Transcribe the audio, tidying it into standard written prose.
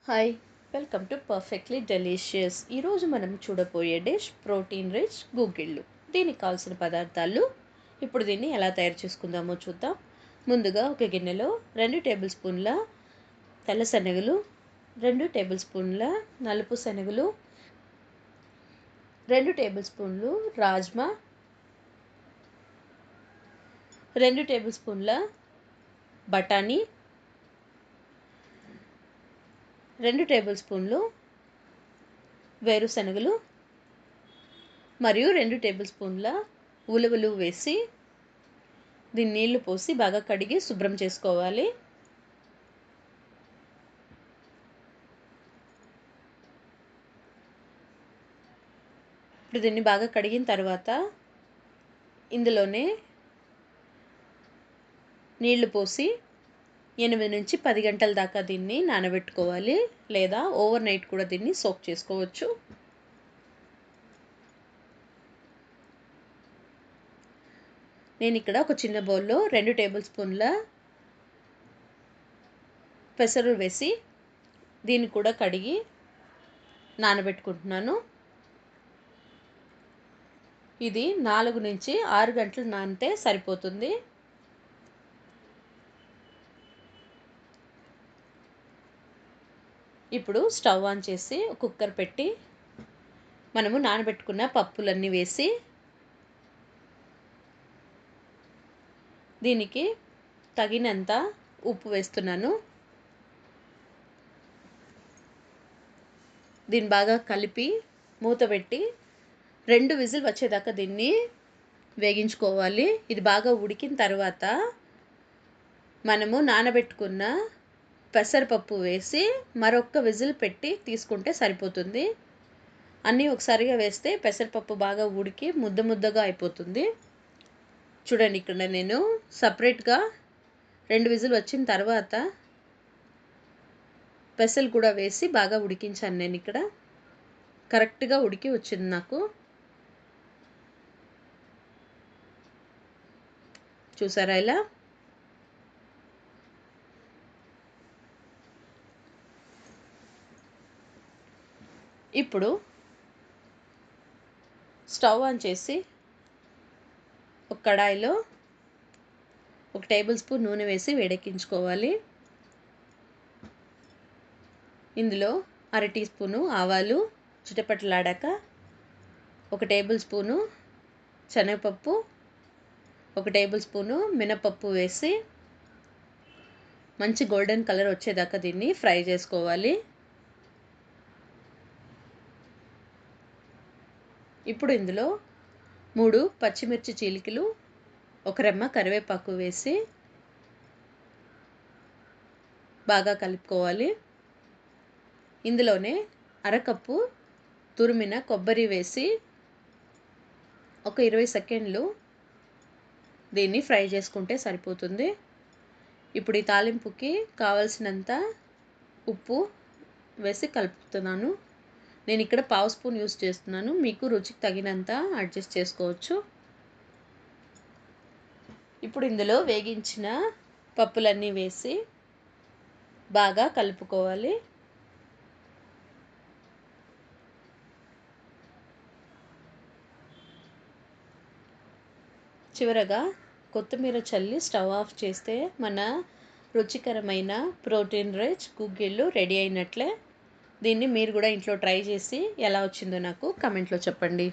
Hi, welcome to perfectly delicious. ఈరోజు మనం చూడబోయే డిష్ ప్రోటీన్ రిచ్ గుగ్గిళ్ళు. దీనికి కావాల్సిన పదార్థాలు ఇప్పుడు దీన్ని ఎలా తయారు చేసుకుందామో చూద్దాం. ముందుగా ఒక గిన్నెలో 2 టేబుల్ స్పూన్ల తెల్ల శనగలు, 2 టేబుల్ స్పూన్ల నలుపు శనగలు, 2 టేబుల్ స్పూన్లు రాజ్మా, 2 టేబుల్ స్పూన్ల బఠానీ, 2 టేబుల్ స్పూన్లు వేరుశనగలు మరియు 2 టేబుల్ స్పూన్ల ఉలవలు వేసి దీన్ని నీళ్లు పోసి బాగా కడిగి శుభ్రం చేసుకోవాలి. ఇప్పుడు దీన్ని బాగా కడిగిన తర్వాత ఇందులోనే నీళ్లు పోసి 8 నుంచి 10 గంటల దాకా దీన్ని నానబెట్టుకోవాలి, లేదా ఓవర్ నైట్ కూడా దీన్ని సోక్ చేసుకోవచ్చు. నేను ఇక్కడ ఒక చిన్న బౌల్లో 2 టేబుల్ స్పూన్ల పెసరు వేసి దీన్ని కూడా కడిగి నానబెట్టుకుంటున్నాను. ఇది 4 నుంచి 6 గంటలు నానితే సరిపోతుంది. ఇప్పుడు స్టవ్ ఆన్ చేసి కుక్కర్ పెట్టి మనము నానబెట్టుకున్న పప్పులన్నీ వేసి దీనికి తగినంత ఉప్పు వేస్తున్నాను. దీన్ని బాగా కలిపి మూత పెట్టి 2 విజిల్ వచ్చేదాకా దీన్ని వేగించుకోవాలి. ఇది బాగా ఉడికిన తర్వాత మనము నానబెట్టుకున్న పెసరపప్పు వేసి మరొక విజిల్ పెట్టి తీసుకుంటే సరిపోతుంది. అన్నీ ఒకసారిగా వేస్తే పెసరపప్పు బాగా ఉడికి ముద్దగా అయిపోతుంది. చూడండి, ఇక్కడ నేను సపరేట్గా 2 విజిల్ వచ్చిన తర్వాత పెసలు కూడా వేసి బాగా ఉడికించాను. నేను ఇక్కడ కరెక్ట్గా ఉడికి వచ్చింది నాకు. చూసారా ఇలా? ఇప్పుడు స్టవ్ ఆన్ చేసి ఒక కడాయిలో 1 టేబుల్ స్పూన్ నూనె వేసి వేడెక్కించుకోవాలి. ఇందులో 1/2 టీ స్పూను ఆవాలు చిటపటలాడాక 1 టేబుల్ స్పూను శనగపప్పు, 1 టేబుల్ స్పూను మినపప్పు వేసి మంచి గోల్డెన్ కలర్ వచ్చేదాకా దీన్ని ఫ్రై చేసుకోవాలి. ఇప్పుడు ఇందులో 3 పచ్చిమిర్చి చీలికలు, 1 రెమ్మ కరివేపాకు వేసి బాగా కలుపుకోవాలి. ఇందులోనే 1/2 కప్పు తురిమిన కొబ్బరి వేసి ఒక 20 సెకండ్లు దీన్ని ఫ్రై చేసుకుంటే సరిపోతుంది. ఇప్పుడు ఈ తాలింపుకి కావలసినంత ఉప్పు వేసి కలుపుతున్నాను. నేను ఇక్కడ 1/2 స్పూన్ యూస్ చేస్తున్నాను. మీకు రుచికి తగినంత అడ్జస్ట్ చేసుకోవచ్చు. ఇప్పుడు ఇందులో వేగించిన పప్పులన్నీ వేసి బాగా కలుపుకోవాలి. చివరగా కొత్తిమీర చల్లి స్టవ్ ఆఫ్ చేస్తే మన రుచికరమైన ప్రోటీన్ రిచ్ గుగ్గిళ్ళు రెడీ అయినట్లే. దీన్ని మీరు కూడా ఇంట్లో ట్రై చేసి ఎలా వచ్చిందో నాకు కమెంట్లో చెప్పండి.